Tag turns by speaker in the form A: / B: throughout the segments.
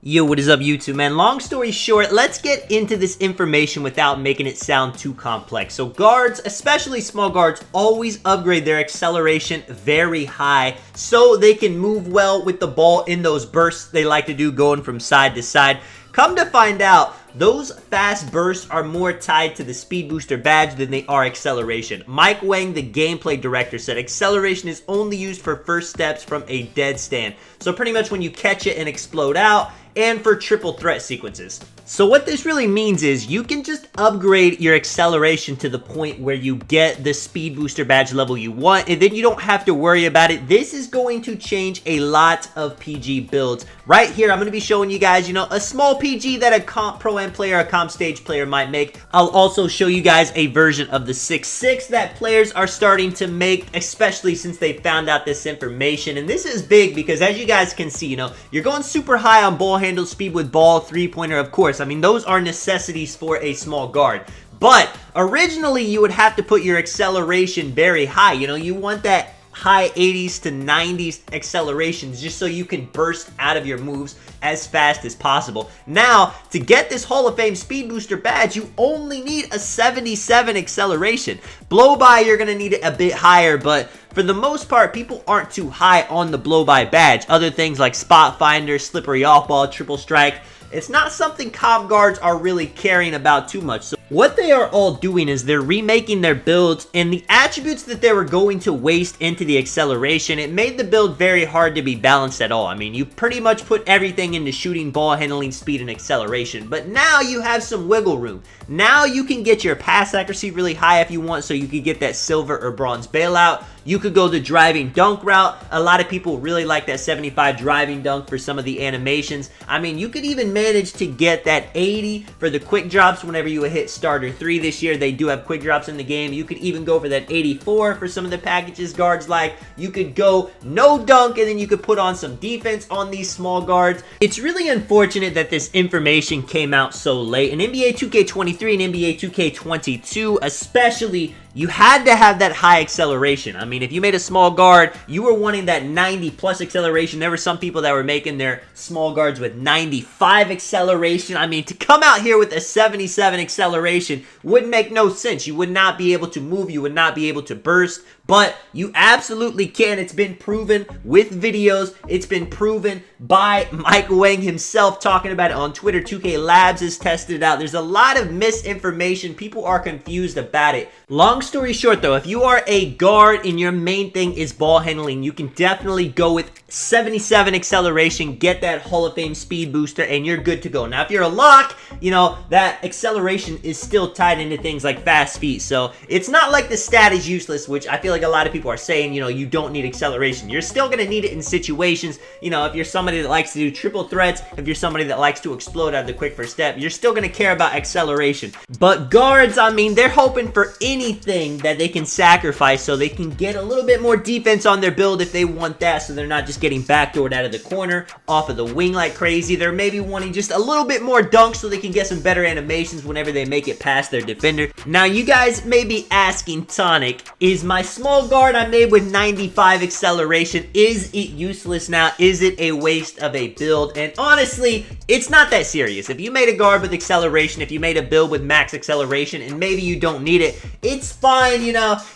A: Yo, what is up YouTube, man? Long story short, let's get into this information without making it sound too complex. So guards, especially small guards, always upgrade their acceleration very high so they can move well with the ball in those bursts they like to do going from side to side. Come to find out, those fast bursts are more tied to the Speed Booster badge than they are acceleration. Mike Wang, the gameplay director, said acceleration is only used for first steps from a dead stand. So pretty much when you catch it and explode out, and for triple threat sequences. So what this really means is you can just upgrade your acceleration to the point where you get the Speed Booster badge level you want, and then you don't have to worry about it. This is going to change a lot of PG builds. Right here, I'm going to be showing you guys, a small PG that a comp pro-am player, a comp stage player might make. I'll also show you guys a version of the 6.6 that players are starting to make, especially since they found out this information. And this is big because as you guys can see, you're going super high on ball handle speed with ball, three-pointer, of course. I mean, those are necessities for a small guard. But originally, you would have to put your acceleration very high. You want that high 80s to 90s accelerations just so you can burst out of your moves as fast as possible. Now, to get this Hall of Fame Speed Booster badge, you only need a 77 acceleration. Blow by, you're going to need it a bit higher, but for the most part, people aren't too high on the blow by badge. Other things like spot finder, slippery off ball, triple strike, it's not something comp guards are really caring about too much. So what they are all doing is they're remaking their builds, and the attributes that they were going to waste into the acceleration, it made the build very hard to be balanced at all. I mean, you pretty much put everything into shooting, ball handling, speed, and acceleration. But now you have some wiggle room. Now you can get your pass accuracy really high if you want, so you could get that silver or bronze bailout. You could go the driving dunk route. A lot of people really like that 75 driving dunk for some of the animations. I mean, you could even manage to get that 80 for the quick drops whenever you hit starter 3 this year. They do have quick drops in the game. You could even go for that 84 for some of the packages guards like. You could go no dunk, and then you could put on some defense on these small guards. It's really unfortunate that this information came out so late. In NBA 2K23 and NBA 2K22 especially, you had to have that high acceleration. I mean, if you made a small guard, you were wanting that 90 plus acceleration. There were some people that were making their small guards with 95 acceleration. I mean, to come out here with a 77 acceleration would make no sense. You would not be able to move. You would not be able to burst. But you absolutely can. It's been proven with videos. It's been proven by Mike Wang himself talking about it on Twitter. 2K Labs has tested it out. There's a lot of misinformation. People are confused about it. Long story short though, if you are a guard and your main thing is ball handling, you can definitely go with 77 acceleration, get that Hall of Fame Speed Booster, and you're good to go. Now, if you're a lock, that acceleration is still tied into things like fast feet. So it's not like the stat is useless, which I feel like a lot of people are saying, you don't need acceleration. You're still going to need it in situations, if you're somebody that likes to do triple threats, if you're somebody that likes to explode out of the quick first step, you're still going to care about acceleration. But guards, I mean, they're hoping for anything that they can sacrifice so they can get a little bit more defense on their build if they want that, so they're not just getting backdoored out of the corner, off of the wing like crazy. They're maybe wanting just a little bit more dunks so they can get some better animations whenever they make it past their defender. Now, you guys may be asking, Tonic, is my small guard I made with 95 acceleration, is it useless now? Is it a waste of a build? And honestly, it's not that serious. If you made a guard with acceleration, if you made a build with max acceleration, and maybe you don't need it, it's fine,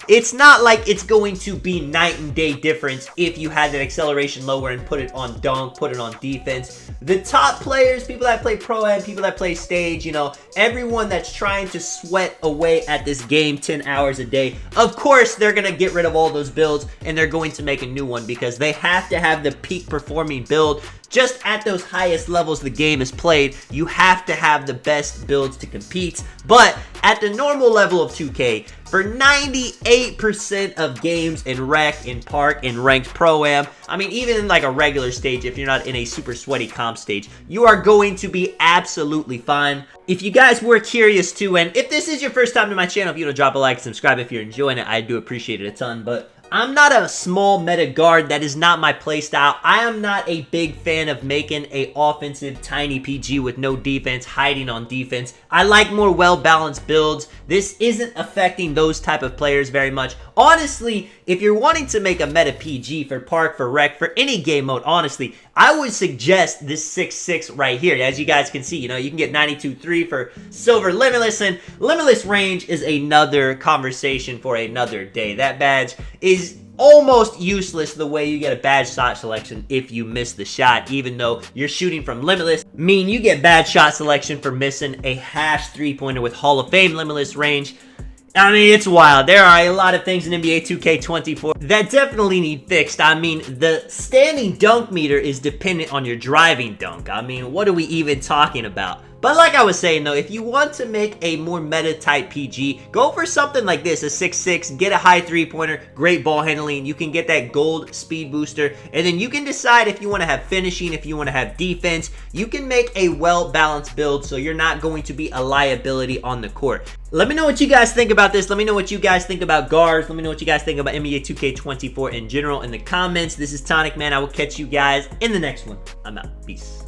A: It's not like it's going to be night and day difference if you had that acceleration lower and put it on dunk, put it on defense. The top players, people that play pro-am, people that play stage, everyone that's trying to sweat away at this game 10 hours a day, of course, they're going to get rid of all those builds and they're going to make a new one because they have to have the peak performing build. Just at those highest levels the game is played, you have to have the best builds to compete. But at the normal level of 2K, for 98% of games in Rec, in Park, in Ranked Pro-Am, I mean, even in like a regular stage, if you're not in a super sweaty comp stage, you are going to be absolutely fine. If you guys were curious too, and if this is your first time to my channel, if you want to drop a like, subscribe if you're enjoying it, I do appreciate it a ton. But I'm not a small meta guard. That is not my playstyle. I am not a big fan of making a offensive tiny PG with no defense, hiding on defense. I like more well-balanced builds. This isn't affecting those type of players very much. Honestly, if you're wanting to make a meta PG for Park, for Rec, for any game mode, honestly, I would suggest this 6-6 right here. As you guys can see, you know, you can get 92-3 for Silver Limitless, and Limitless range is another conversation for another day. That badge is almost useless the way you get a badge shot selection if you miss the shot, even though you're shooting from Limitless. You get bad shot selection for missing a hash 3-pointer with Hall of Fame Limitless range. I mean, it's wild. There are a lot of things in NBA 2K24 that definitely need fixed. I mean, the standing dunk meter is dependent on your driving dunk. I mean, what are we even talking about? But like I was saying, though, if you want to make a more meta-type PG, go for something like this, a 6-6, get a high 3-pointer, great ball handling, you can get that gold speed booster, and then you can decide if you want to have finishing, if you want to have defense. You can make a well-balanced build so you're not going to be a liability on the court. Let me know what you guys think about this. Let me know what you guys think about guards. Let me know what you guys think about NBA 2K24 in general in the comments. This is Tonic Man. I will catch you guys in the next one. I'm out. Peace.